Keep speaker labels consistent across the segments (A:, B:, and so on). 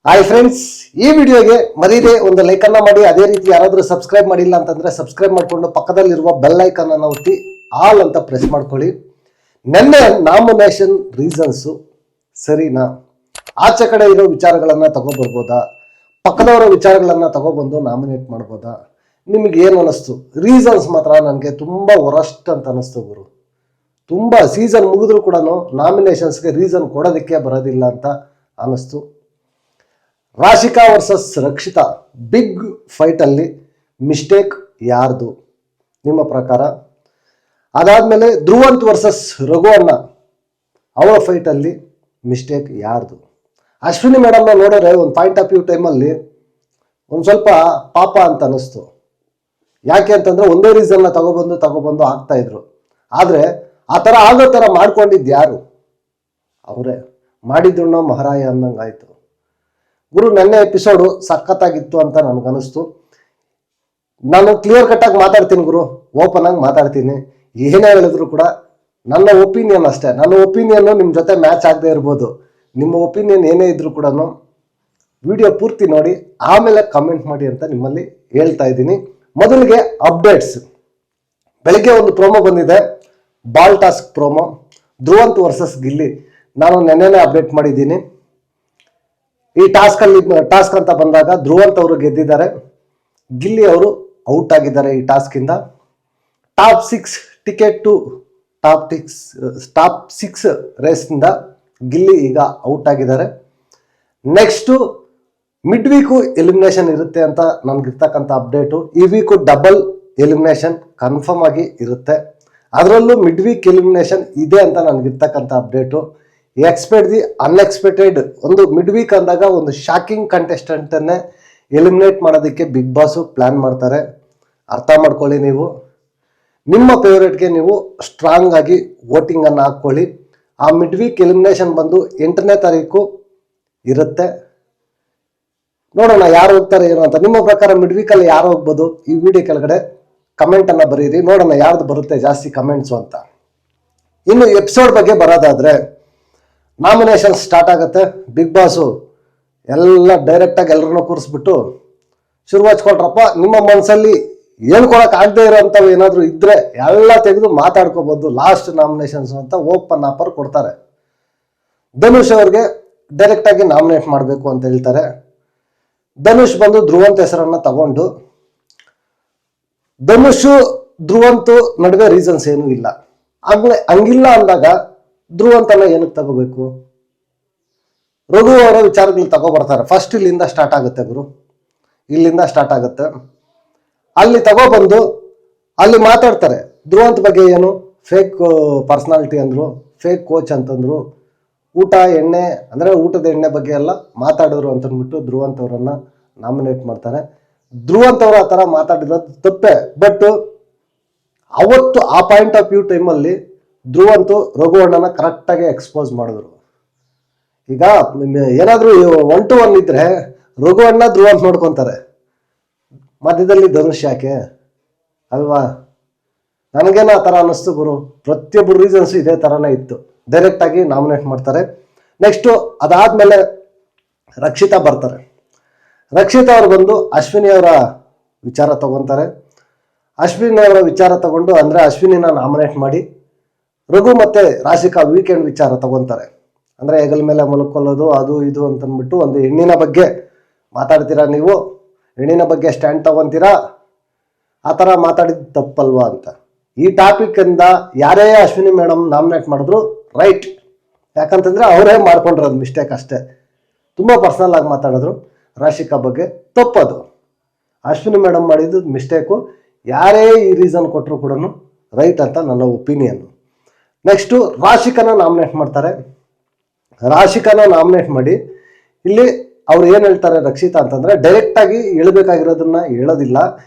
A: Hi friends, ಈ ವಿಡಿಯೋಗೆ ಮರೀದೆ ಒಂದು ಲೈಕ್ ಅನ್ನ ಮಾಡಿ. ಅದೇ ರೀತಿ ಯಾರಾದರೂ ಸಬ್ಸ್ಕ್ರೈಬ್ ಮಾಡಿಲ್ಲ ಅಂತಂದ್ರೆ ಸಬ್ಸ್ಕ್ರೈಬ್ ಮಾಡಿಕೊಂಡು ಪಕ್ಕದಲ್ಲಿರುವ ಬೆಲ್ ಐಕನ್ ಅನ್ನು ಒತ್ತಿ ಆಲ್ ಅಂತ ಪ್ರೆಸ್ ಮಾಡ್ಕೊಳ್ಳಿ. ನೆನ್ನೆ ನಾಮಿನೇಷನ್ ರೀಸನ್ಸು ಸರಿನಾ? ಆಚೆ ಕಡೆ ಇರೋ ವಿಚಾರಗಳನ್ನ ತಗೊಬರ್ಬೋದಾ, ಪಕ್ಕದವರ ವಿಚಾರಗಳನ್ನ ತಗೊಬಂದು ನಾಮಿನೇಟ್ ಮಾಡ್ಬೋದಾ? ನಿಮ್ಗೆ ಏನು ಅನಿಸ್ತು? ರೀಸನ್ಸ್ ಮಾತ್ರ ನನಗೆ ತುಂಬಾ ವರಸ್ಟ್ ಅಂತ ಅನಿಸ್ತು ಗುರು. ತುಂಬಾ ಸೀಸನ್ ಮುಗಿದ್ರು ಕೂಡ ನಾಮಿನೇಷನ್ಸ್ಗೆ ರೀಸನ್ ಕೊಡೋದಕ್ಕೆ ಬರೋದಿಲ್ಲ ಅಂತ ಅನಿಸ್ತು. Rashika versus Rakshita big fight ಅಲ್ಲಿ ಮಿಸ್ಟೇಕ್ ಯಾರ್ದು ನಿಮ್ಮ ಪ್ರಕಾರ? ಅದಾದ್ಮೇಲೆ ಧ್ರುವಂತ್ ವರ್ಸಸ್ ರಘು ಅಣ್ಣ ಅವರ ಫೈಟ್ ಅಲ್ಲಿ ಮಿಸ್ಟೇಕ್ ಯಾರ್ದು? ಅಶ್ವಿನಿ ಮೇಡಮ್ನ ನೋಡಿದ್ರೆ ಒಂದು ಪಾಯಿಂಟ್ ಆಫ್ ವ್ಯೂ ಟೈಮಲ್ಲಿ ಒಂದು ಸ್ವಲ್ಪ ಪಾಪ ಅಂತ ಅನಿಸ್ತು. ಯಾಕೆ ಅಂತಂದ್ರೆ ಒಂದೇ ರೀಸನ್ನ ತಗೊಬಂದು ಆಗ್ತಾ ಇದ್ರು. ಆದ್ರೆ ಆ ಥರ ಆಗೋ ಥರ ಮಾಡ್ಕೊಂಡಿದ್ದು ಯಾರು? ಅವರೇ ಮಾಡಿದ್ದುಣ್ಣೋ ಮಹಾರಾಯ ಅನ್ನಂಗಾಯ್ತು ಗುರು. ನೆನ್ನೆ ಎಪಿಸೋಡು ಸಖತ್ತಾಗಿತ್ತು ಅಂತ ನನಗನ್ನಿಸ್ತು. ನಾನು ಕ್ಲಿಯರ್ ಕಟ್ ಆಗಿ ಮಾತಾಡ್ತೀನಿ ಗುರು, ಓಪನ್ ಆಗಿ ಮಾತಾಡ್ತೀನಿ. ಏನೇ ಹೇಳಿದ್ರು ಕೂಡ ನನ್ನ ಒಪಿನಿಯನ್ ಅಷ್ಟೇ. ನನ್ನ ಒಪಿನಿಯನ್ ನಿಮ್ಮ ಜೊತೆ ಮ್ಯಾಚ್ ಆಗದೆ ಇರ್ಬೋದು. ನಿಮ್ಮ ಒಪಿನಿಯನ್ ಏನೇ ಇದ್ರು ಕೂಡ ವಿಡಿಯೋ ಪೂರ್ತಿ ನೋಡಿ ಆಮೇಲೆ ಕಮೆಂಟ್ ಮಾಡಿ ಅಂತ ನಿಮ್ಮಲ್ಲಿ ಹೇಳ್ತಾ ಇದ್ದೀನಿ. ಮೊದಲಿಗೆ ಅಪ್ಡೇಟ್ಸ್. ಬೆಳಿಗ್ಗೆ ಒಂದು ಪ್ರೋಮೋ ಬಂದಿದೆ, ball task promo, Dhruvanth versus Gilli. ನಾನು ನೆನ್ನೆನೇ ಅಪ್ಡೇಟ್ ಮಾಡಿದ್ದೀನಿ. ಈ ಟಾಸ್ಕ್ ಅಂತ ಬಂದಾಗ ಧ್ರುವಂತ್ ಅವರು ಗೆದ್ದಿದ್ದಾರೆ, ಗಿಲ್ಲಿ ಅವರು ಔಟ್ ಆಗಿದ್ದಾರೆ ಈ ಟಾಸ್ಕ್ ಇಂದ. Top 6 ticket to top 6 race ಇಂದ ಗಿಲ್ಲಿ ಈಗ ಔಟ್ ಆಗಿದ್ದಾರೆ. ನೆಕ್ಸ್ಟ್ ಮಿಡ್ ವೀಕು ಎಲಿಮಿನೇಷನ್ ಇರುತ್ತೆ ಅಂತ ನನ್ಗಿರ್ತಕ್ಕಂಥ ಅಪ್ಡೇಟು. ಈ ವೀಕು ಡಬಲ್ ಎಲಿಮಿನೇಷನ್ ಕನ್ಫರ್ಮ್ ಆಗಿ ಇರುತ್ತೆ. ಅದರಲ್ಲೂ ಮಿಡ್ ವೀಕ್ ಎಲಿಮಿನೇಷನ್ ಇದೆ ಅಂತ ನನ್ಗಿರ್ತಕ್ಕಂಥ ಅಪ್ಡೇಟು. Expect the unexpected. ಒಂದು ಮಿಡ್ ವೀಕ್ ಅಂದಾಗ ಒಂದು ಶಾಕಿಂಗ್ ಕಂಟೆಸ್ಟೆಂಟನ್ನೇ ಎಲಿಮಿನೇಟ್ ಮಾಡೋದಕ್ಕೆ ಬಿಗ್ ಬಾಸು ಪ್ಲ್ಯಾನ್ ಮಾಡ್ತಾರೆ. ಅರ್ಥ ಮಾಡ್ಕೊಳ್ಳಿ. ನೀವು ನಿಮ್ಮ ಫೇವ್ರೇಟ್ಗೆ ನೀವು ಸ್ಟ್ರಾಂಗ್ ಆಗಿ ವೋಟಿಂಗನ್ನು ಹಾಕ್ಕೊಳ್ಳಿ. ಆ ಮಿಡ್ ವೀಕ್ ಎಲಿಮಿನೇಷನ್ ಬಂದು 8ನೇ ತಾರೀಕು ಇರುತ್ತೆ. ನೋಡೋಣ ಯಾರು ಹೋಗ್ತಾರೆ ಏನು ಅಂತ. ನಿಮ್ಮ ಪ್ರಕಾರ ಮಿಡ್ ವೀಕಲ್ಲಿ ಯಾರು ಹೋಗ್ಬೋದು? ಈ ವಿಡಿಯೋ ಕೆಳಗಡೆ ಕಮೆಂಟನ್ನು ಬರೀರಿ, ನೋಡೋಣ ಯಾರ್ದು ಬರುತ್ತೆ ಜಾಸ್ತಿ ಕಮೆಂಟ್ಸು ಅಂತ. ಇನ್ನು ಎಪಿಸೋಡ್ ಬಗ್ಗೆ ಬರೋದಾದ್ರೆ, ನಾಮಿನೇಷನ್ ಸ್ಟಾರ್ಟ್ ಆಗುತ್ತೆ. ಬಿಗ್ ಬಾಸು ಎಲ್ಲ ಡೈರೆಕ್ಟಾಗಿ ಎಲ್ಲರನ್ನೂ ಕೂರಿಸ್ಬಿಟ್ಟು ಶುರು ಹಚ್ಕೊಳ್ರಪ್ಪ, ನಿಮ್ಮ ಮನಸ್ಸಲ್ಲಿ ಹೇಳ್ಕೊಳಕ್ ಆಗದೆ ಇರೋಂಥವು ಏನಾದರೂ ಇದ್ರೆ ಎಲ್ಲ ತೆಗೆದು ಮಾತಾಡ್ಕೋಬಹುದು, ಲಾಸ್ಟ್ ನಾಮಿನೇಷನ್ಸ್ ಅಂತ ಓಪನ್ ಆಫರ್ ಕೊಡ್ತಾರೆ. ಧನುಷ್ ಅವ್ರಿಗೆ ಡೈರೆಕ್ಟಾಗಿ ನಾಮಿನೇಟ್ ಮಾಡಬೇಕು ಅಂತ ಹೇಳ್ತಾರೆ. ಧನುಷ್ ಬಂದು ಧ್ರುವಂತ್ ಹೆಸರನ್ನ ತಗೊಂಡು, ಧನುಷು ಧ್ರುವಂತು ನಡುವೆ ರೀಸನ್ಸ್ ಏನೂ ಇಲ್ಲ. ಆಮೇಲೆ ಹಂಗಿಲ್ಲ ಅಂದಾಗ ಧ್ರುವಂತನ ಏನಕ್ಕೆ ತಗೋಬೇಕು? ರಘು ಅವರ ವಿಚಾರಗಳು ತಗೋಬರ್ತಾರೆ. ಫಸ್ಟ್ ಇಲ್ಲಿಂದ ಸ್ಟಾರ್ಟ್ ಆಗುತ್ತೆ ಗುರು, ಇಲ್ಲಿಂದ ಸ್ಟಾರ್ಟ್ ಆಗುತ್ತೆ. ಅಲ್ಲಿ ತಗೋಬಂದು ಅಲ್ಲಿ ಮಾತಾಡ್ತಾರೆ. ಧ್ರುವಂತ್ ಬಗ್ಗೆ ಏನು ಫೇಕ್ ಪರ್ಸನಾಲಿಟಿ ಅಂದ್ರು, ಫೇಕ್ ಕೋಚ್ ಅಂತಂದ್ರು, ಊಟ ಎಣ್ಣೆ ಅಂದ್ರೆ ಊಟದ ಎಣ್ಣೆ ಬಗ್ಗೆ ಎಲ್ಲ ಮಾತಾಡಿದ್ರು ಅಂತಂದ್ಬಿಟ್ಟು ಧ್ರುವಂತ್ ಅವರನ್ನ ನಾಮಿನೇಟ್ ಮಾಡ್ತಾರೆ. ಧ್ರುವಂತ್ ಅವರು ಆ ಥರ ಮಾತಾಡಿರೋದು ತಪ್ಪೆ. ಬಟ್ ಅವತ್ತು ಆ ಪಾಯಿಂಟ್ ಆಫ್ ವ್ಯೂ ಟೈಮಲ್ಲಿ ಧ್ರುವಂತು ರಘು ಅಣ್ಣನ ಕರೆಕ್ಟಾಗಿ ಎಕ್ಸ್ಪೋಸ್ ಮಾಡಿದ್ರು. ಈಗ ಏನಾದರೂ 1 to 1 ಇದ್ರೆ ರಘು ಅಣ್ಣ ಧ್ರುವಂತ್ ನೋಡ್ಕೊತಾರೆ, ಮಧ್ಯದಲ್ಲಿ ಧನುಷ್ ಯಾಕೆ ಅಲ್ವಾ? ನನಗೇನೋ ಆ ಥರ ಅನ್ನಿಸ್ತು ಗುರು. ಪ್ರತಿಯೊಬ್ಬರು ರೀಸನ್ಸು ಇದೇ ಥರನೇ ಇತ್ತು. ಡೈರೆಕ್ಟಾಗಿ ನಾಮಿನೇಟ್ ಮಾಡ್ತಾರೆ. ನೆಕ್ಸ್ಟು ಅದಾದಮೇಲೆ ರಕ್ಷಿತಾ ಬರ್ತಾರೆ. ರಕ್ಷಿತಾ ಅವ್ರು ಬಂದು ಅಶ್ವಿನಿ ಅವರ ವಿಚಾರ ತಗೊತಾರೆ. ಅಶ್ವಿನಿ ಅವರ ವಿಚಾರ ತಗೊಂಡು, ಅಂದರೆ ಅಶ್ವಿನಿನ ನಾಮಿನೇಟ್ ಮಾಡಿ ರಘು ಮತ್ತೆ ರಾಶಿಕಾ ವೀಕೆಂಡ್ ವಿಚಾರ ತಗೊಂತಾರೆ. ಅಂದರೆ ಹೆಗಲ ಮೇಲೆ ಮಲ್ಕೊಳ್ಳೋದು ಅದು ಇದು ಅಂತಂದ್ಬಿಟ್ಟು ಒಂದು ಹೆಣ್ಣಿನ ಬಗ್ಗೆ ಮಾತಾಡ್ತೀರಾ ನೀವು, ಹೆಣ್ಣಿನ ಬಗ್ಗೆ ಸ್ಟ್ಯಾಂಡ್ ತಗೊಂತೀರಾ, ಆ ಥರ ಮಾತಾಡಿದ್ದು ತಪ್ಪಲ್ವಾ ಅಂತ. ಈ ಟಾಪಿಕ್ಕಿಂದ ಯಾರೇ ಅಶ್ವಿನಿ ಮೇಡಮ್ ನಾಮಿನೇಟ್ ಮಾಡಿದ್ರು ರೈಟ್. ಯಾಕಂತಂದರೆ ಅವರೇ ಮಾಡ್ಕೊಂಡಿರೋದು ಮಿಸ್ಟೇಕ್ ಅಷ್ಟೇ. ತುಂಬ ಪರ್ಸನಲ್ ಆಗಿ ಮಾತಾಡಿದ್ರು ರಾಶಿಕಾ ಬಗ್ಗೆ, ತಪ್ಪದು. ಅಶ್ವಿನಿ ಮೇಡಮ್ ಮಾಡಿದ್ದು ಮಿಸ್ಟೇಕು. ಯಾರೇ ಈ ರೀಸನ್ ಕೊಟ್ಟರು ಕೂಡ ರೈಟ್ ಅಂತ ನನ್ನ ಒಪಿನಿಯನ್. ನೆಕ್ಸ್ಟು ರಾಶಿಕಾನ ನಾಮಿನೇಟ್ ಮಾಡ್ತಾರೆ. ರಾಶಿಕಾನ ನಾಮಿನೇಟ್ ಮಾಡಿ ಇಲ್ಲಿ ಅವ್ರು ಏನು ಹೇಳ್ತಾರೆ ರಕ್ಷಿತಾ ಅಂತಂದರೆ, ಡೈರೆಕ್ಟಾಗಿ ಹೇಳಬೇಕಾಗಿರೋದನ್ನ ಹೇಳೋದಿಲ್ಲ.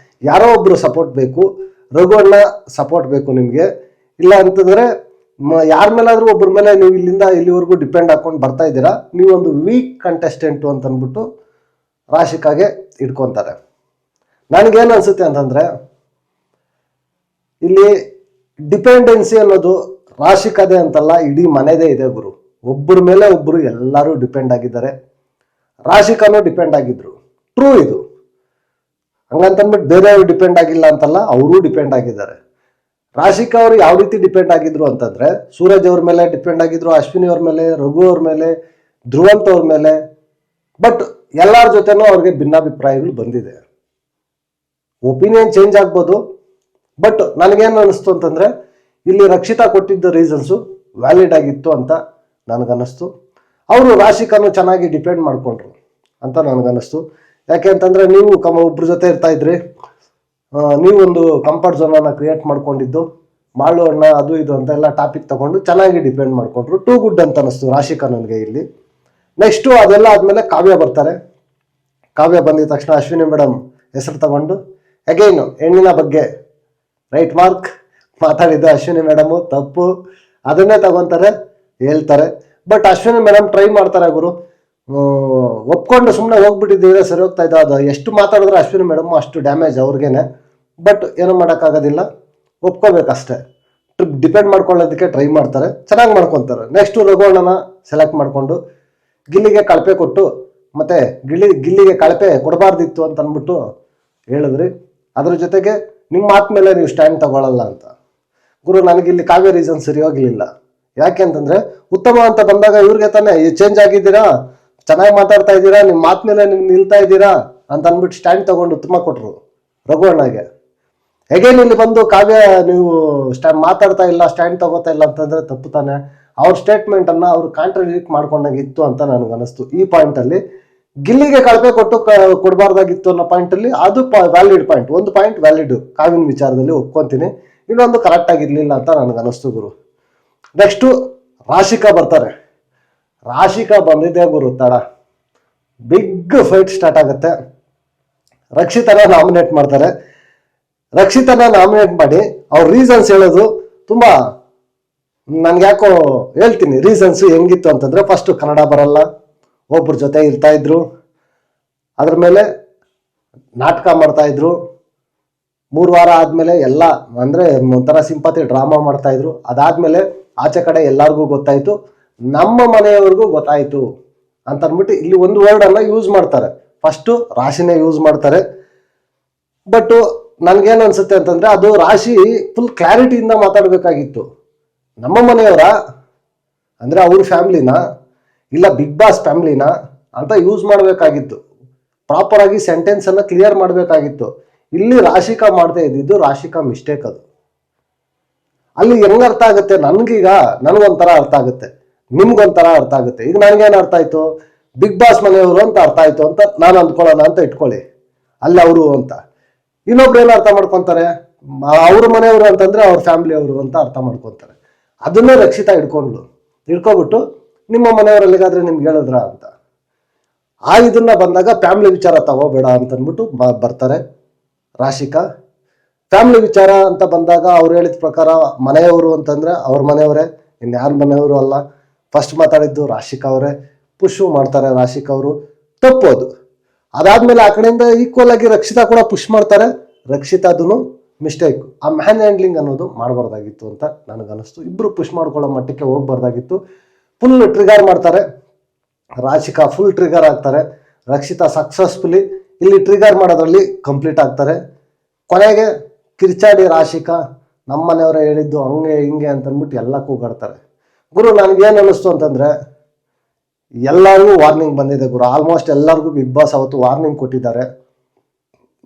A: ಯಾರೋ ಒಬ್ಬರು ಸಪೋರ್ಟ್ ಬೇಕು, ರಘು ಅಣ್ಣ ಸಪೋರ್ಟ್ ಬೇಕು ನಿಮಗೆ. ಇಲ್ಲ ಅಂತಂದರೆ ಯಾರ ಮೇಲಾದರೂ ಒಬ್ಬರ ಮೇಲೆ ನೀವು ಇಲ್ಲಿಂದ ಇಲ್ಲಿವರೆಗೂ ಡಿಪೆಂಡ್ ಹಾಕೊಂಡು ಬರ್ತಾ ಇದ್ದೀರಾ, ನೀವೊಂದು ವೀಕ್ ಕಂಟೆಸ್ಟೆಂಟು ಅಂತಂದ್ಬಿಟ್ಟು ರಾಶಿಕಾಗೆ ಇಟ್ಕೊತಾರೆ. ನನಗೇನು ಅನಿಸುತ್ತೆ ಅಂತಂದರೆ, ಇಲ್ಲಿ ಡಿಪೆಂಡೆನ್ಸಿ ಅನ್ನೋದು ರಾಶಿಕಾದೆ ಅಂತಲ್ಲ, ಇಡೀ ಮನೆದೇ ಇದೆ ಗುರು. ಒಬ್ಬರ ಮೇಲೆ ಒಬ್ಬರು ಎಲ್ಲರೂ ಡಿಪೆಂಡ್ ಆಗಿದ್ದಾರೆ. ರಾಶಿಕಾನು ಡಿಪೆಂಡ್ ಆಗಿದ್ರು. ಟ್ರೂ ಇದು. ಹಂಗಂತಂದ್ಬಿಟ್ಟು ಬೇರೆಯವರು ಡಿಪೆಂಡ್ ಆಗಿಲ್ಲ ಅಂತಲ್ಲ, ಅವರೂ ಡಿಪೆಂಡ್ ಆಗಿದ್ದಾರೆ. ರಾಶಿಕಾ ಅವರು ಯಾವ ರೀತಿ ಡಿಪೆಂಡ್ ಆಗಿದ್ರು ಅಂತಂದ್ರೆ, ಸೂರಜ್ ಅವ್ರ ಮೇಲೆ ಡಿಪೆಂಡ್ ಆಗಿದ್ರು, ಅಶ್ವಿನಿ ಅವ್ರ ಮೇಲೆ, ರಘು ಅವ್ರ ಮೇಲೆ, ಧ್ರುವಂತ್ ಅವ್ರ ಮೇಲೆ. ಬಟ್ ಎಲ್ಲರ ಜೊತೆನೂ ಅವ್ರಿಗೆ ಭಿನ್ನಾಭಿಪ್ರಾಯಗಳು ಬಂದಿದೆ. ಒಪಿನಿಯನ್ ಚೇಂಜ್ ಆಗ್ಬೋದು. ಬಟ್ ನನಗೇನು ಅನಿಸ್ತು ಅಂತಂದ್ರೆ, ಇಲ್ಲಿ ರಕ್ಷಿತಾ ಕೊಟ್ಟಿದ್ದ ರೀಸನ್ಸು ವ್ಯಾಲಿಡ್ ಆಗಿತ್ತು ಅಂತ ನನಗನ್ನಿಸ್ತು. ಅವರು ರಾಶಿಕಾನು ಚೆನ್ನಾಗಿ ಡಿಪೆಂಡ್ ಮಾಡ್ಕೊಂಡ್ರು ಅಂತ ನನಗನ್ನಿಸ್ತು. ಯಾಕೆ ಅಂತಂದ್ರೆ, ನೀವು ಒಬ್ರ ಜೊತೆ ಇರ್ತಾ ಇದ್ರಿ, ನೀವೊಂದು ಕಂಫರ್ಟ್ ಝೋನನ್ನು ಕ್ರಿಯೇಟ್ ಮಾಡ್ಕೊಂಡಿದ್ದು, ಮಾಡೋಣ ಅದು ಇದು ಅಂತ ಎಲ್ಲ ಟಾಪಿಕ್ ತಗೊಂಡು ಚೆನ್ನಾಗಿ ಡಿಪೆಂಡ್ ಮಾಡ್ಕೊಂಡ್ರು. ಟೂ ಗುಡ್ ಅಂತ ಅನಿಸ್ತು ರಾಶಿಕಾ ನನಗೆ ಇಲ್ಲಿ. ನೆಕ್ಸ್ಟು ಅದೆಲ್ಲ ಆದಮೇಲೆ ಕಾವ್ಯ ಬರ್ತಾರೆ. ಕಾವ್ಯ ಬಂದಿದ ತಕ್ಷಣ ಅಶ್ವಿನಿ ಮೇಡಮ್ ಹೆಸರು ತಗೊಂಡು ಅಗೈನ್ ಹೆಣ್ಣಿನ ಬಗ್ಗೆ ರೈಟ್ ಮಾರ್ಕ್ ಮಾತಾಡಿದ್ದು ಅಶ್ವಿನಿ ಮೇಡಮು ತಪ್ಪು, ಅದನ್ನೇ ತಗೊಂತಾರೆ, ಹೇಳ್ತಾರೆ. ಬಟ್ ಅಶ್ವಿನಿ ಮೇಡಮ್ ಟ್ರೈ ಮಾಡ್ತಾರೆ ಗುರು, ಒಪ್ಕೊಂಡು ಸುಮ್ಮನೆ ಹೋಗ್ಬಿಟ್ಟಿದ್ದೀವಿ ಸರಿ ಹೋಗ್ತಾ ಇದ್ದ. ಅದು ಎಷ್ಟು ಮಾತಾಡಿದ್ರೆ ಅಶ್ವಿನಿ ಮೇಡಮ್ ಅಷ್ಟು ಡ್ಯಾಮೇಜ್ ಅವ್ರಿಗೇನೆ. ಬಟ್ ಏನೂ ಮಾಡೋಕ್ಕಾಗೋದಿಲ್ಲ, ಒಪ್ಕೋಬೇಕಷ್ಟೇ. ಡಿಪೆಂಡ್ ಮಾಡ್ಕೊಳ್ಳೋದಕ್ಕೆ ಟ್ರೈ ಮಾಡ್ತಾರೆ, ಚೆನ್ನಾಗಿ ಮಾಡ್ಕೊತಾರೆ. ನೆಕ್ಸ್ಟು ರಘುವಣ್ಣನ ಸೆಲೆಕ್ಟ್ ಮಾಡಿಕೊಂಡು ಗಿಲ್ಲಿಗೆ ಕಳಪೆ ಕೊಟ್ಟು, ಮತ್ತೆ ಗಿಲ್ಲಿಗೆ ಕಳಪೆ ಕೊಡಬಾರ್ದಿತ್ತು ಅಂತ ಅಂದ್ಬಿಟ್ಟು ಹೇಳಿದ್ರಿ. ಅದ್ರ ಜೊತೆಗೆ ನಿಮ್ಮ ಮಾತು ಮೇಲೆ ನೀವು ಸ್ಟ್ಯಾಂಡ್ ತಗೊಳ್ಳಲ್ಲ ಅಂತ. ಗುರು, ನನಗಿಲ್ಲಿ ಕಾವ್ಯ ರೀಸನ್ ಸರಿ ಹೋಗ್ಲಿಲ್ಲ. ಯಾಕೆ ಅಂತಂದ್ರೆ, ಉತ್ತಮ ಅಂತ ಬಂದಾಗ ಇವ್ರಿಗೆ ತಾನೇ ಚೇಂಜ್ ಆಗಿದ್ದೀರಾ, ಚೆನ್ನಾಗಿ ಮಾತಾಡ್ತಾ ಇದ್ದೀರಾ, ನಿಮ್ಮ ಮಾತು ಮೇಲೆ ನೀವು ನಿಲ್ತಾ ಇದ್ದೀರಾ ಅಂತ ಅಂದ್ಬಿಟ್ಟು ಸ್ಟ್ಯಾಂಡ್ ತಗೊಂಡು ಉತ್ತಮ ಕೊಟ್ರು ರಘುವಣ್ಣಗೆ. ಹೇಗೇನು ಇಲ್ಲಿ ಬಂದು ಕಾವ್ಯ ನೀವು ಮಾತಾಡ್ತಾ ಇಲ್ಲ, ಸ್ಟ್ಯಾಂಡ್ ತಗೋತಾ ಇಲ್ಲ ಅಂತಂದ್ರೆ ತಪ್ಪು ತಾನೆ. ಅವ್ರ ಸ್ಟೇಟ್ಮೆಂಟ್ ಅನ್ನ ಅವ್ರು ಕಾಂಟ್ರಡಿಕ್ಟ್ ಮಾಡ್ಕೊಂಡಾಗಿತ್ತು ಅಂತ ನನಗನ್ನಿಸ್ತು. ಈ ಪಾಯಿಂಟ್ ಅಲ್ಲಿ ಗಿಲ್ಲಿಗೆ ಕಳಪೆ ಕೊಟ್ಟು ಕೊಡಬಾರ್ದಾಗಿತ್ತು ಅನ್ನೋ ಪಾಯಿಂಟ್ ಅಲ್ಲಿ ಅದು ವ್ಯಾಲಿಡ್ ಪಾಯಿಂಟ್. ಒಂದು ಪಾಯಿಂಟ್ ವ್ಯಾಲಿಡ್ ಕಾವ್ಯನ ವಿಚಾರದಲ್ಲಿ ಒಪ್ಕೊಂತೀನಿ, ಇನ್ನೊಂದು ಕರೆಕ್ಟ್ ಆಗಿರ್ಲಿಲ್ಲ ಅಂತ ನನಗನ್ನಿಸ್ತು ಗುರು. ನೆಕ್ಸ್ಟು ರಾಶಿಕಾ ಬರ್ತಾರೆ. ರಾಶಿಕಾ ಬಂದಿದ್ದೆ ಗುರು ತಡ, ಬಿಗ್ ಫೈಟ್ ಸ್ಟಾರ್ಟ್ ಆಗುತ್ತೆ. ರಕ್ಷಿತನ ನಾಮಿನೇಟ್ ಮಾಡ್ತಾರೆ. ರಕ್ಷಿತನ ನಾಮಿನೇಟ್ ಮಾಡಿ ಅವ್ರ ರೀಸನ್ಸ್ ಹೇಳೋದು ತುಂಬಾ, ನನ್ಗೆ ಯಾಕೋ ಹೇಳ್ತೀನಿ ರೀಸನ್ಸ್ ಹೆಂಗಿತ್ತು ಅಂತಂದ್ರೆ, ಫಸ್ಟ್ ಕನ್ನಡ ಬರಲ್ಲ, ಒಬ್ರ ಜೊತೆ ಇರ್ತಾ ಇದ್ರು, ಅದ್ರ ಮೇಲೆ ನಾಟಕ ಮಾಡ್ತಾ ಇದ್ರು, 3 ವಾರ ಆದ್ಮೇಲೆ ಎಲ್ಲ ಅಂದ್ರೆ ಒಂಥರ ಸಿಂಪತಿ ಡ್ರಾಮಾ ಮಾಡ್ತಾ ಇದ್ರು. ಅದಾದ್ಮೇಲೆ ಆಚೆ ಕಡೆ ಎಲ್ಲರಿಗೂ ಗೊತ್ತಾಯ್ತು, ನಮ್ಮ ಮನೆಯವ್ರಿಗೂ ಗೊತ್ತಾಯ್ತು ಅಂತ ಅಂದ್ಬಿಟ್ಟು ಇಲ್ಲಿ ಒಂದು ವರ್ಡ್ ಅನ್ನ ಯೂಸ್ ಮಾಡ್ತಾರೆ. ಫಸ್ಟ್ ರಾಶಿನೇ ಯೂಸ್ ಮಾಡ್ತಾರೆ. ಬಟ್ ನನ್ಗೇನು ಅನ್ಸುತ್ತೆ ಅಂತಂದ್ರೆ, ಅದು ರಾಶಿ ಫುಲ್ ಕ್ಲಾರಿಟಿಯಿಂದ ಮಾತಾಡ್ಬೇಕಾಗಿತ್ತು. ನಮ್ಮ ಮನೆಯವರ ಅಂದ್ರೆ ಅವ್ರ ಫ್ಯಾಮಿಲಿನ ಇಲ್ಲ ಬಿಗ್ ಬಾಸ್ ಫ್ಯಾಮಿಲಿನ ಅಂತ ಯೂಸ್ ಮಾಡಬೇಕಾಗಿತ್ತು. ಪ್ರಾಪರ್ ಆಗಿ ಸೆಂಟೆನ್ಸ್ ಅನ್ನ ಕ್ಲಿಯರ್ ಮಾಡಬೇಕಾಗಿತ್ತು. ಇಲ್ಲಿ ರಾಶಿಕಾ ಮಾಡದೆ ಇದ್ದಿದ್ದು ರಾಶಿಕಾ ಮಿಸ್ಟೇಕ್. ಅದು ಅಲ್ಲಿ ಹೆಂಗ್ ಅರ್ಥ ಆಗುತ್ತೆ, ನನಗೊಂಥರ ಅರ್ಥ ಆಗುತ್ತೆ, ನಿಮ್ಗೊಂಥರ ಅರ್ಥ ಆಗುತ್ತೆ. ಈಗ ನನಗೇನು ಅರ್ಥ ಆಯ್ತು, ಬಿಗ್ ಬಾಸ್ ಮನೆಯವರು ಅಂತ ಅರ್ಥ ಆಯ್ತು ಅಂತ ನಾನು ಅಂದ್ಕೊಳ್ಳೋಣ ಅಂತ ಇಟ್ಕೊಳ್ಳಿ, ಅಲ್ಲಿ ಅವರು ಅಂತ. ಇನ್ನೊಬ್ರು ಏನು ಅರ್ಥ ಮಾಡ್ಕೊಂತಾರೆ, ಅವ್ರ ಮನೆಯವರು ಅಂತಂದ್ರೆ ಅವ್ರ ಫ್ಯಾಮಿಲಿ ಅವರು ಅಂತ ಅರ್ಥ ಮಾಡ್ಕೊಂತಾರೆ. ಅದನ್ನೇ ರಕ್ಷಿತಾ ಹಿಡ್ಕೊಬಿಟ್ಟು ನಿಮ್ಮ ಮನೆಯವರಲ್ಲಿಗಾದ್ರೆ ನಿಮ್ಗೆ ಹೇಳಿದ್ರ ಅಂತ ಇದನ್ನ ಬಂದಾಗ ಫ್ಯಾಮಿಲಿ ವಿಚಾರ ತಗೋಬೇಡ ಅಂತ ಅಂದ್ಬಿಟ್ಟು ಬರ್ತಾರೆ ರಾಶಿಕಾ. ಫ್ಯಾಮಿಲಿ ವಿಚಾರ ಅಂತ ಬಂದಾಗ ಅವ್ರು ಹೇಳಿದ ಪ್ರಕಾರ ಮನೆಯವರು ಅಂತಂದ್ರೆ ಅವ್ರ ಮನೆಯವರೇ, ಇನ್ಯಾರ ಮನೆಯವರು ಅಲ್ಲ. ಫಸ್ಟ್ ಮಾತಾಡಿದ್ದು ರಾಶಿಕಾ ಅವರೇ, ಪುಷ್ ಮಾಡ್ತಾರೆ ರಾಶಿಕಾ ಅವರು, ತಪ್ಪೋದು. ಅದಾದ್ಮೇಲೆ ಆ ಕಡೆಯಿಂದ ಈಕ್ವಲ್ ಆಗಿ ರಕ್ಷಿತಾ ಕೂಡ ಪುಷ್ ಮಾಡ್ತಾರೆ. ರಕ್ಷಿತಾದೂ ಮಿಸ್ಟೇಕ್. ಆ ಮ್ಯಾನ್ ಹ್ಯಾಂಡ್ಲಿಂಗ್ ಅನ್ನೋದು ಮಾಡಬಾರ್ದಾಗಿತ್ತು ಅಂತ ನನಗನ್ನಿಸ್ತು. ಇಬ್ರು ಪುಷ್ ಮಾಡ್ಕೊಳ್ಳೋ ಮಟ್ಟಕ್ಕೆ ಹೋಗ್ಬಾರ್ದಾಗಿತ್ತು. ಫುಲ್ ಟ್ರಿಗರ್ ಮಾಡ್ತಾರೆ ರಾಶಿಕಾ, ಫುಲ್ ಟ್ರಿಗರ್ ಆಗ್ತಾರೆ. ರಕ್ಷಿತಾ ಸಕ್ಸಸ್ಫುಲಿ ಇಲ್ಲಿ ಟ್ರಿಗರ್ ಮಾಡೋದ್ರಲ್ಲಿ ಕಂಪ್ಲೀಟ್ ಆಗ್ತಾರೆ. ಕೊನೆಗೆ ಕಿರ್ಚಾಡಿ ರಾಶಿಕಾ, ನಮ್ಮನೆಯವರೇ ಹೇಳಿದ್ದು ಹಂಗೆ ಹಿಂಗೆ ಅಂತ ಅಂದ್ಬಿಟ್ಟು ಎಲ್ಲ ಕೂಗಾಡ್ತಾರೆ. ಗುರು, ನನಗೇನು ಅನ್ನಿಸ್ತು ಅಂತಂದ್ರೆ, ಎಲ್ಲರಿಗೂ ವಾರ್ನಿಂಗ್ ಬಂದಿದೆ ಗುರು. ಆಲ್ಮೋಸ್ಟ್ ಎಲ್ಲರಿಗೂ ಬಿಗ್ ಬಾಸ್ ಅವತ್ತು ವಾರ್ನಿಂಗ್ ಕೊಟ್ಟಿದ್ದಾರೆ,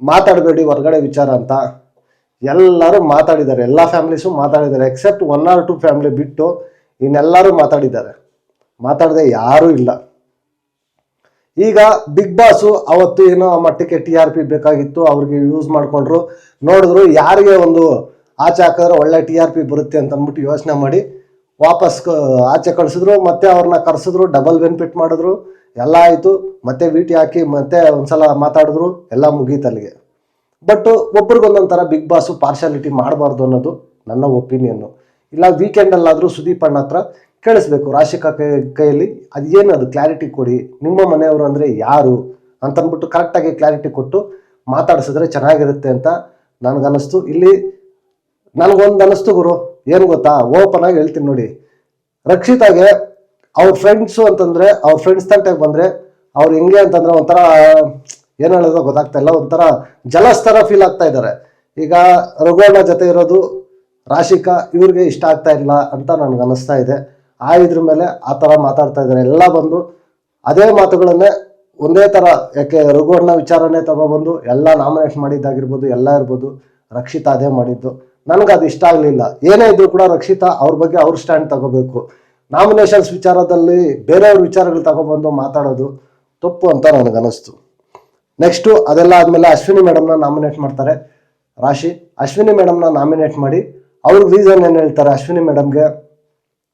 A: ಮಾತಾಡಬೇಡಿ ಹೊರಗಡೆ ವಿಚಾರ ಅಂತ. ಎಲ್ಲರೂ ಮಾತಾಡಿದ್ದಾರೆ, ಎಲ್ಲ ಫ್ಯಾಮಿಲೀಸು ಮಾತಾಡಿದ್ದಾರೆ, ಎಕ್ಸೆಪ್ಟ್ 1 or 2 ಫ್ಯಾಮಿಲಿ ಬಿಟ್ಟು ಇನ್ನೆಲ್ಲರೂ ಮಾತಾಡಿದ್ದಾರೆ. ಮಾತಾಡದೆ ಯಾರೂ ಇಲ್ಲ. ಈಗ ಬಿಗ್ ಬಾಸು ಅವತ್ತು ಏನೋ ಮಟ್ಟಕ್ಕೆ TRP ಬೇಕಾಗಿತ್ತು, ಅವ್ರಿಗೆ ಯೂಸ್ ಮಾಡ್ಕೊಂಡ್ರು. ನೋಡಿದ್ರು ಯಾರಿಗೆ ಒಂದು ಆಚೆ ಹಾಕಿದ್ರೆ ಒಳ್ಳೆ TRP ಬರುತ್ತೆ ಅಂತ ಅಂದ್ಬಿಟ್ಟು ಯೋಚನೆ ಮಾಡಿ ವಾಪಸ್ ಆಚೆ ಕಳಿಸಿದ್ರು. ಮತ್ತೆ ಅವ್ರನ್ನ ಕರೆಸಿದ್ರು, ಡಬಲ್ ಬೆನಿಫಿಟ್ ಮಾಡಿದ್ರು, ಎಲ್ಲ ಆಯಿತು. ಮತ್ತೆ VT ಹಾಕಿ ಮತ್ತೆ ಒಂದ್ಸಲ ಮಾತಾಡಿದ್ರು, ಎಲ್ಲ ಮುಗೀತಲ್ಲಿಗೆ. ಬಟ್ ಒಬ್ರಿಗೊಂದೊಂಥರ ಬಿಗ್ ಬಾಸು ಪಾರ್ಶಾಲಿಟಿ ಮಾಡಬಾರ್ದು ಅನ್ನೋದು ನನ್ನ ಒಪಿನಿಯನ್ನು. ಇಲ್ಲ ವೀಕೆಂಡಲ್ಲಾದರೂ ಸುದೀಪ್ ಅಣ್ಣ ಹತ್ರ ಕೇಳಿಸ್ಬೇಕು, ರಾಶಿಕಾ ಕೈಯಲ್ಲಿ ಅದೇನು ಅದು ಕ್ಲಾರಿಟಿ ಕೊಡಿ, ನಿಮ್ಮ ಮನೆಯವರು ಅಂದರೆ ಯಾರು ಅಂತಂದ್ಬಿಟ್ಟು ಕರೆಕ್ಟಾಗಿ ಕ್ಲಾರಿಟಿ ಕೊಟ್ಟು ಮಾತಾಡಿಸಿದ್ರೆ ಚೆನ್ನಾಗಿರುತ್ತೆ ಅಂತ ನನಗನ್ನಿಸ್ತು. ಇಲ್ಲಿ ನನಗೊಂದು ಅನ್ನಿಸ್ತು ಗುರು, ಏನು ಗೊತ್ತಾ, ಓಪನ್ ಆಗಿ ಹೇಳ್ತೀನಿ ನೋಡಿ. ರಕ್ಷಿತಾಗೆ ಅವ್ರ ಫ್ರೆಂಡ್ಸು ಅಂತಂದರೆ, ಅವ್ರ ಫ್ರೆಂಡ್ಸ್ ತಂಟೆಗೆ ಬಂದರೆ ಅವ್ರು ಹೆಂಗೆ ಅಂತಂದ್ರೆ ಒಂಥರ ಏನು ಹೇಳೋದು ಗೊತ್ತಾಗ್ತಾ ಇಲ್ಲ, ಒಂಥರ ಜಲಸ್ ಥರ ಫೀಲ್ ಆಗ್ತಾ ಇದ್ದಾರೆ. ಈಗ ರಘುವಣ್ಣ ಜೊತೆ ಇರೋದು ರಾಶಿಕಾ ಇವ್ರಿಗೆ ಇಷ್ಟ ಆಗ್ತಾ ಇಲ್ಲ ಅಂತ ನನಗೆ ಅನಿಸ್ತಾ ಇದೆ. ಇದ್ರ ಮೇಲೆ ಆ ಥರ ಮಾತಾಡ್ತಾ ಇದ್ದಾರೆ. ಎಲ್ಲ ಬಂದು ಅದೇ ಮಾತುಗಳನ್ನೇ ಒಂದೇ ಥರ, ಯಾಕೆ ರಘುವಣ್ಣ ವಿಚಾರನೇ ತಗೊಬಂದು ಎಲ್ಲ ನಾಮಿನೇಟ್ ಮಾಡಿದ್ದಾಗಿರ್ಬೋದು, ಎಲ್ಲ ಇರ್ಬೋದು, ರಕ್ಷಿತಾ ಅದೇ ಮಾಡಿದ್ದು. ನನಗೆ ಅದು ಇಷ್ಟ ಆಗಲಿಲ್ಲ. ಏನೇ ಇದ್ರು ಕೂಡ ರಕ್ಷಿತಾ ಅವ್ರ ಬಗ್ಗೆ ಅವ್ರ ಸ್ಟ್ಯಾಂಡ್ ತಗೋಬೇಕು. ನಾಮಿನೇಷನ್ಸ್ ವಿಚಾರದಲ್ಲಿ ಬೇರೆಯವ್ರ ವಿಚಾರಗಳು ತಗೊಬಂದು ಮಾತಾಡೋದು ತಪ್ಪು ಅಂತ ನನಗನ್ನಿಸ್ತು. ನೆಕ್ಸ್ಟು ಅದೆಲ್ಲ ಆದಮೇಲೆ ಅಶ್ವಿನಿ ಮೇಡಮ್ನ ನಾಮಿನೇಟ್ ಮಾಡ್ತಾರೆ ರಾಶಿ. ಅಶ್ವಿನಿ ಮೇಡಮ್ನ ನಾಮಿನೇಟ್ ಮಾಡಿ ಅವ್ರ ರೀಸನ್ ಏನು ಹೇಳ್ತಾರೆ ಅಶ್ವಿನಿ ಮೇಡಮ್ಗೆ,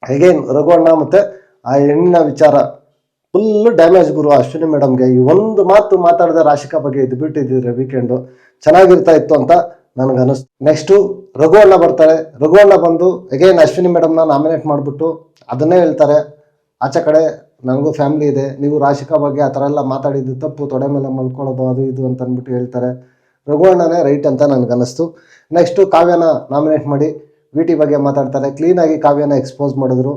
A: ಅಗೇನ್ ರಘುವಣ್ಣ ಮತ್ತು ಆ ಹೆಣ್ಣಿನ ವಿಚಾರ ಫುಲ್ ಡ್ಯಾಮೇಜ್ ಗುರು ಅಶ್ವಿನಿ ಮೇಡಮ್ಗೆ. ಈ ಒಂದು ಮಾತು ಮಾತಾಡಿದ ರಾಶಿಕಾ ಬಗ್ಗೆ ಇದು ಬಿಟ್ಟಿದ್ದಿದ್ರೆ ವೀಕೆಂಡು ಚೆನ್ನಾಗಿರ್ತಾ ಇತ್ತು ಅಂತ ನನಗನ್ನಿಸ್ತು. ನೆಕ್ಸ್ಟು ರಘುವಣ್ಣ ಬರ್ತಾರೆ. ರಘುವಣ್ಣ ಬಂದು ಅಗೇನ್ ಅಶ್ವಿನಿ ಮೇಡಮ್ನ ನಾಮಿನೇಟ್ ಮಾಡಿಬಿಟ್ಟು ಅದನ್ನೇ ಹೇಳ್ತಾರೆ, ಆಚೆ ಕಡೆ ನನಗೂ ಫ್ಯಾಮಿಲಿ ಇದೆ, ನೀವು ರಾಶಿಕಾ ಬಗ್ಗೆ ಆ ಥರ ಎಲ್ಲ ಮಾತಾಡಿದ್ದು ತಪ್ಪು, ತೊಡೆ ಮೇಲೆ ಮಲ್ಕೊಳ್ಳೋದು ಅದು ಇದು ಅಂತ ಅಂದ್ಬಿಟ್ಟು ಹೇಳ್ತಾರೆ. ರಘುವಣ್ಣನೇ ರೈಟ್ ಅಂತ ನನಗನ್ನಿಸ್ತು. ನೆಕ್ಸ್ಟು ಕಾವ್ಯನ ನಾಮಿನೇಟ್ ಮಾಡಿ ವಿಟಿ ಬಗ್ಗೆ ಮಾತಾಡ್ತಾರೆ. ಕ್ಲೀನಾಗಿ ಕಾವ್ಯನ ಎಕ್ಸ್ಪೋಸ್ ಮಾಡಿದ್ರು.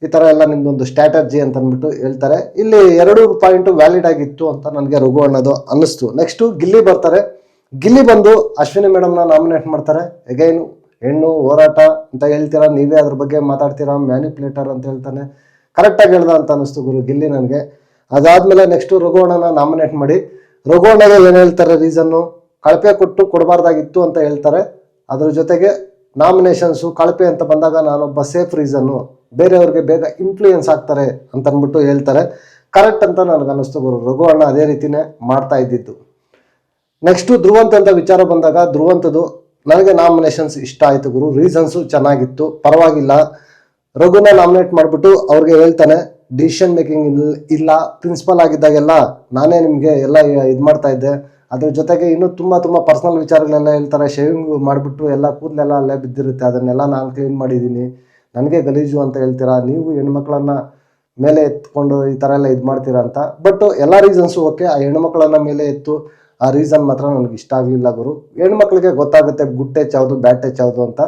A: ಈ ಥರ ಎಲ್ಲ ನಿಮ್ದೊಂದು ಸ್ಟ್ರಾಟರ್ಜಿ ಅಂತ ಅಂದ್ಬಿಟ್ಟು ಹೇಳ್ತಾರೆ. ಇಲ್ಲಿ 2 ಪಾಯಿಂಟು ವ್ಯಾಲಿಡ್ ಆಗಿತ್ತು ಅಂತ ನನಗೆ ರಘುವಣ್ಣದು ಅನ್ನಿಸ್ತು. ನೆಕ್ಸ್ಟು ಗಿಲ್ಲಿ ಬರ್ತಾರೆ. ಗಿಲ್ಲಿ ಬಂದು ಅಶ್ವಿನಿ ಮೇಡಮ್ನ ನಾಮಿನೇಟ್ ಮಾಡ್ತಾರೆ. ಅಗೈನ್ ಹೆಣ್ಣು ಹೋರಾಟ ಅಂತ ಹೇಳ್ತೀರಾ, ನೀವೇ ಅದ್ರ ಬಗ್ಗೆ ಮಾತಾಡ್ತೀರಾ, ಮ್ಯಾನಿಪ್ಯುಲೇಟರ್ ಅಂತ ಹೇಳ್ತಾನೆ. ಕರೆಕ್ಟಾಗಿ ಹೇಳ್ದ ಅಂತ ಅನ್ನಿಸ್ತು ಗುರು ಗಿಲ್ಲಿ ನನಗೆ. ಅದಾದಮೇಲೆ ನೆಕ್ಸ್ಟು ರಘುವಣ್ಣನ ನಾಮಿನೇಟ್ ಮಾಡಿ ರಘುವಣ್ಣಗೆ ಏನು ಹೇಳ್ತಾರೆ ರೀಸನ್ನು, ಕಳಪೆ ಕೊಟ್ಟು ಕೊಡಬಾರ್ದಾಗಿತ್ತು ಅಂತ ಹೇಳ್ತಾರೆ. ಅದ್ರ ಜೊತೆಗೆ ನಾಮಿನೇಷನ್ಸು ಕಳಪೆ ಅಂತ ಬಂದಾಗ ನಾನೊಬ್ಬ ಸೇಫ್ ರೀಸನ್ನು, ಬೇರೆಯವ್ರಿಗೆ ಬೇಗ ಇನ್ಫ್ಲೂಯೆನ್ಸ್ ಆಗ್ತಾರೆ ಅಂತ ಅಂದ್ಬಿಟ್ಟು ಹೇಳ್ತಾರೆ. ಕರೆಕ್ಟ್ ಅಂತ ನನಗನ್ನಿಸ್ತು ಗುರು. ರಘುವಣ್ಣ ಅದೇ ರೀತಿನೇ ಮಾಡ್ತಾ ಇದ್ದಿದ್ದು. ನೆಕ್ಸ್ಟು ಧ್ರುವಂತ್ ಅಂತ ವಿಚಾರ ಬಂದಾಗ ಧ್ರುವಂತದು ನನಗೆ ನಾಮಿನೇಷನ್ಸ್ ಇಷ್ಟ ಆಯಿತು ಗುರು. ರೀಸನ್ಸು ಚೆನ್ನಾಗಿತ್ತು, ಪರವಾಗಿಲ್ಲ. ರಘುನ ನಾಮಿನೇಟ್ ಮಾಡಿಬಿಟ್ಟು ಅವ್ರಿಗೆ ಹೇಳ್ತಾನೆ ಡಿಸಿಷನ್ ಮೇಕಿಂಗ್ ಇಲ್ಲ, ಪ್ರಿನ್ಸಿಪಲ್ ಆಗಿದ್ದಾಗೆಲ್ಲ ನಾನೇ ನಿಮಗೆ ಎಲ್ಲ ಇದು ಮಾಡ್ತಾ ಇದ್ದೆ. ಅದ್ರ ಜೊತೆಗೆ ಇನ್ನೂ ತುಂಬ ಪರ್ಸ್ನಲ್ ವಿಚಾರಗಳೆಲ್ಲ ಹೇಳ್ತಾರೆ. ಶೇವಿಂಗ್ ಮಾಡಿಬಿಟ್ಟು ಎಲ್ಲ ಕೂದಲೆಲ್ಲ ಅಲ್ಲೇ ಬಿದ್ದಿರುತ್ತೆ, ಅದನ್ನೆಲ್ಲ ನಾನು ಕ್ಲೀನ್ ಮಾಡಿದ್ದೀನಿ, ನನಗೆ ಗಲೀಜು ಅಂತ ಹೇಳ್ತೀರಾ, ನೀವು ಹೆಣ್ಮಕ್ಳನ್ನ ಮೇಲೆ ಎತ್ಕೊಂಡು ಈ ಥರ ಎಲ್ಲ ಇದು ಮಾಡ್ತೀರಾ ಅಂತ. ಬಟ್ ಎಲ್ಲ ರೀಸನ್ಸು ಓಕೆ, ಆ ಹೆಣ್ಮಕ್ಳನ್ನ ಮೇಲೆ ಎತ್ತು ಆ ರೀಸನ್ ಮಾತ್ರ ನನಗೆ ಇಷ್ಟ ಆಗಲಿಲ್ಲ ಗುರು. ಹೆಣ್ಮಕ್ಳಿಗೆ ಗೊತ್ತಾಗುತ್ತೆ ಗುಡ್ ಟಚ್ ಯಾವುದು ಬ್ಯಾಡ್ ಟಚ್ ಯಾವುದು ಅಂತ,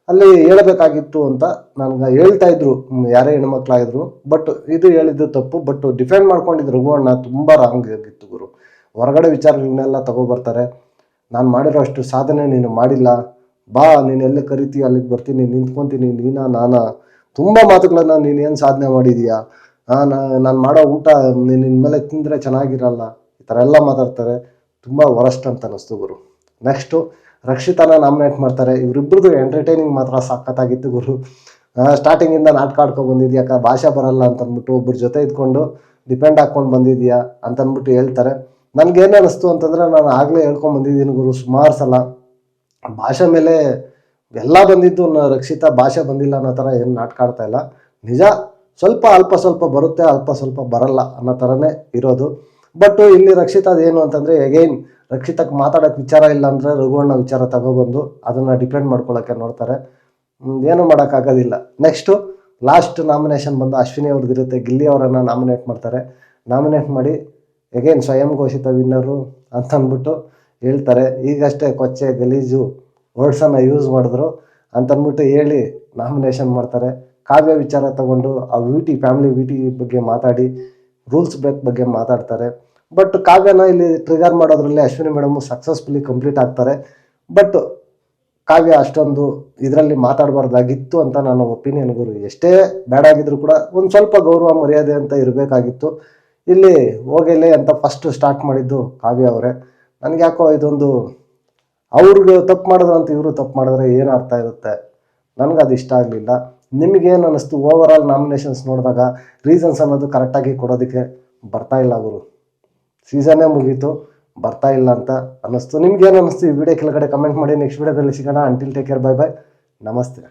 A: ಅಲ್ಲಿ ಹೇಳಬೇಕಾಗಿತ್ತು ಅಂತ ನನಗೆ ಹೇಳ್ತಾ ಇದ್ರು ಯಾರೇ ಹೆಣ್ಮಕ್ಳಾಗಿದ್ರು. ಬಟ್ ಇದು ಹೇಳಿದ್ದು ತಪ್ಪು. ಬಟ್ ಡಿಫೆಂಡ್ ಮಾಡ್ಕೊಂಡಿದ್ದು ರಘುವಣ್ಣ ತುಂಬ ರಾಂಗ್ ಆಗಿತ್ತು ಗುರು. ಹೊರಗಡೆ ವಿಚಾರಗಳನ್ನೆಲ್ಲ ತಗೊಬರ್ತಾರೆ. ನಾನು ಮಾಡಿರೋ ಅಷ್ಟು ಸಾಧನೆ ನೀನು ಮಾಡಿಲ್ಲ, ಬಾ ನೀನು ಎಲ್ಲಿ ಕರಿತೀಯ ಅಲ್ಲಿಗೆ ಬರ್ತೀನಿ, ನಿಂತ್ಕೊತೀನಿ, ನಾನಾ ತುಂಬ ಮಾತುಗಳನ್ನು ನೀನೇನು ಸಾಧನೆ ಮಾಡಿದೀಯಾ, ನಾನು ಮಾಡೋ ಊಟ ನಿನ್ನ ಮೇಲೆ ತಿಂದರೆ ಚೆನ್ನಾಗಿರಲ್ಲ, ಈ ಥರ ಎಲ್ಲ ಮಾತಾಡ್ತಾರೆ. ತುಂಬ ವರಸ್ಟ್ ಅಂತ ಅನ್ನಿಸ್ತು ಗುರು. ನೆಕ್ಸ್ಟು ರಕ್ಷಿತಾನ ನಾಮಿನೇಟ್ ಮಾಡ್ತಾರೆ. ಇವರಿಬ್ಬರದು ಎಂಟರ್ಟೈನಿಂಗ್ ಮಾತ್ರ ಸಖತ್ತಾಗಿತ್ತು ಗುರು. ಸ್ಟಾರ್ಟಿಂಗಿಂದ ನಾಟಕ ಆಡ್ಕೊಂಡು ಬಂದಿದ್ಯಾಕ, ಭಾಷೆ ಬರಲ್ಲ ಅಂತಂದ್ಬಿಟ್ಟು ಒಬ್ಬರ ಜೊತೆ ಇದ್ಕೊಂಡು ಡಿಪೆಂಡ್ ಹಾಕ್ಕೊಂಡು ಬಂದಿದ್ಯಾ ಅಂತಂದ್ಬಿಟ್ಟು ಹೇಳ್ತಾರೆ. ನನಗೇನು ಅನ್ನಿಸ್ತು ಅಂತಂದರೆ, ನಾನು ಆಗಲೇ ಹೇಳ್ಕೊಂಡು ಬಂದಿದ್ದೀನಿ ಗುರು ಸುಮಾರು ಸಲ, ಭಾಷೆ ಮೇಲೆ ಎಲ್ಲ ಬಂದಿದ್ದು ರಕ್ಷಿತಾ ಭಾಷೆ ಬಂದಿಲ್ಲ ಅನ್ನೋ ಥರ ಏನು ನಾಟಕ ಆಡ್ತಾ ಇಲ್ಲ. ನಿಜ ಅಲ್ಪ ಸ್ವಲ್ಪ ಬರುತ್ತೆ, ಅಲ್ಪ ಸ್ವಲ್ಪ ಬರಲ್ಲ ಅನ್ನೋ ಥರನೇ ಇರೋದು. ಬಟ್ ಇಲ್ಲಿ ರಕ್ಷಿತಾದ ಏನು ಅಂತಂದರೆ ಅಗೈನ್ ರಕ್ಷಿತಕ್ಕೆ ಮಾತಾಡೋಕ್ಕೆ ವಿಚಾರ ಇಲ್ಲ ಅಂದರೆ ರಘುವಣ್ಣ ವಿಚಾರ ತಗೊಬಂದು ಅದನ್ನು ಡಿಪೆಂಡ್ ಮಾಡ್ಕೊಳ್ಳೋಕ್ಕೆ ನೋಡ್ತಾರೆ. ಏನೂ ಮಾಡೋಕ್ಕಾಗೋದಿಲ್ಲ. ನೆಕ್ಸ್ಟು ಲಾಸ್ಟ್ ನಾಮಿನೇಷನ್ ಬಂದು ಅಶ್ವಿನಿ ಅವ್ರದ್ದು ಇರುತ್ತೆ. ಗಿಲ್ಲಿ ಅವರನ್ನು ನಾಮಿನೇಟ್ ಮಾಡ್ತಾರೆ. ನಾಮಿನೇಟ್ ಮಾಡಿ ಅಗೇನ್ ಸ್ವಯಂ ಘೋಷಿತ ವಿನ್ನರು ಅಂತಂದ್ಬಿಟ್ಟು ಹೇಳ್ತಾರೆ. ಈಗಷ್ಟೇ ಕೊಚ್ಚೆ ಗಲೀಜು ವರ್ಡ್ಸನ್ನು ಯೂಸ್ ಮಾಡಿದ್ರು ಅಂತಂದ್ಬಿಟ್ಟು ಹೇಳಿ ನಾಮಿನೇಷನ್ ಮಾಡ್ತಾರೆ. ಕಾವ್ಯ ವಿಚಾರ ತಗೊಂಡು ಆ ಫ್ಯಾಮಿಲಿ ವಿಟಿ ಬಗ್ಗೆ ಮಾತಾಡಿ ರೂಲ್ಸ್ ಬ್ರೇಕ್ ಬಗ್ಗೆ ಮಾತಾಡ್ತಾರೆ. ಬಟ್ ಕಾವ್ಯನ ಇಲ್ಲಿ ಟ್ರಿಗರ್ ಮಾಡೋದ್ರಲ್ಲಿ ಅಶ್ವಿನಿ ಮೇಡಮು ಸಕ್ಸಸ್ಫುಲಿ ಕಂಪ್ಲೀಟ್ ಆಗ್ತಾರೆ. ಬಟ್ ಕಾವ್ಯ ಅಷ್ಟೊಂದು ಇದರಲ್ಲಿ ಮಾತಾಡಬಾರ್ದಾಗಿತ್ತು ಅಂತ ನನ್ನ ಒಪಿನಿಯನ್ ಗುರು. ಎಷ್ಟೇ ಬ್ಯಾಡ್ ಆಗಿದ್ರು ಕೂಡ ಒಂದು ಸ್ವಲ್ಪ ಗೌರವ ಮರ್ಯಾದೆ ಅಂತ ಇರಬೇಕಾಗಿತ್ತು. ಇಲ್ಲಿ ಹೋಗಲೇ ಅಂತ ಫಸ್ಟ್ ಸ್ಟಾರ್ಟ್ ಮಾಡಿದ್ದು ಕಾವ್ಯ ಅವರೇ. ನನಗೆ ಯಾಕೋ ಇದೊಂದು ಅವ್ರಿಗೆ ತಪ್ಪು ಮಾಡಿದ್ರು ಅಂತ ಇವರು ತಪ್ಪು ಮಾಡಿದ್ರೆ ಏನು ಅರ್ಥ ಇರುತ್ತೆ, ನನಗೆ ಅದು ಇಷ್ಟ ಆಗಲಿಲ್ಲ. ನಿಮಗೇನು ಅನ್ನಿಸ್ತು ಓವರ್ ಆಲ್ ನಾಮಿನೇಷನ್ಸ್ ನೋಡಿದಾಗ? ರೀಸನ್ಸ್ ಅನ್ನೋದು ಕರೆಕ್ಟಾಗಿ ಕೊಡೋದಕ್ಕೆ ಬರ್ತಾ ಇಲ್ಲ ಗುರು. ಸೀಸನ್ನೇ ಮುಗೀತು, ಬರ್ತಾ ಇಲ್ಲ ಅಂತ ಅನ್ನಿಸ್ತು. ನಿಮ್ಗೇನು ಅನ್ನಿಸ್ತು ಈ ವಿಡಿಯೋ ಕೆಳಗಡೆ ಕಮೆಂಟ್ ಮಾಡಿ. ನೆಕ್ಸ್ಟ್ ವಿಡಿಯೋದಲ್ಲಿ ಸಿಗೋಣ. Until take care, bye bye, ನಮಸ್ತೆ.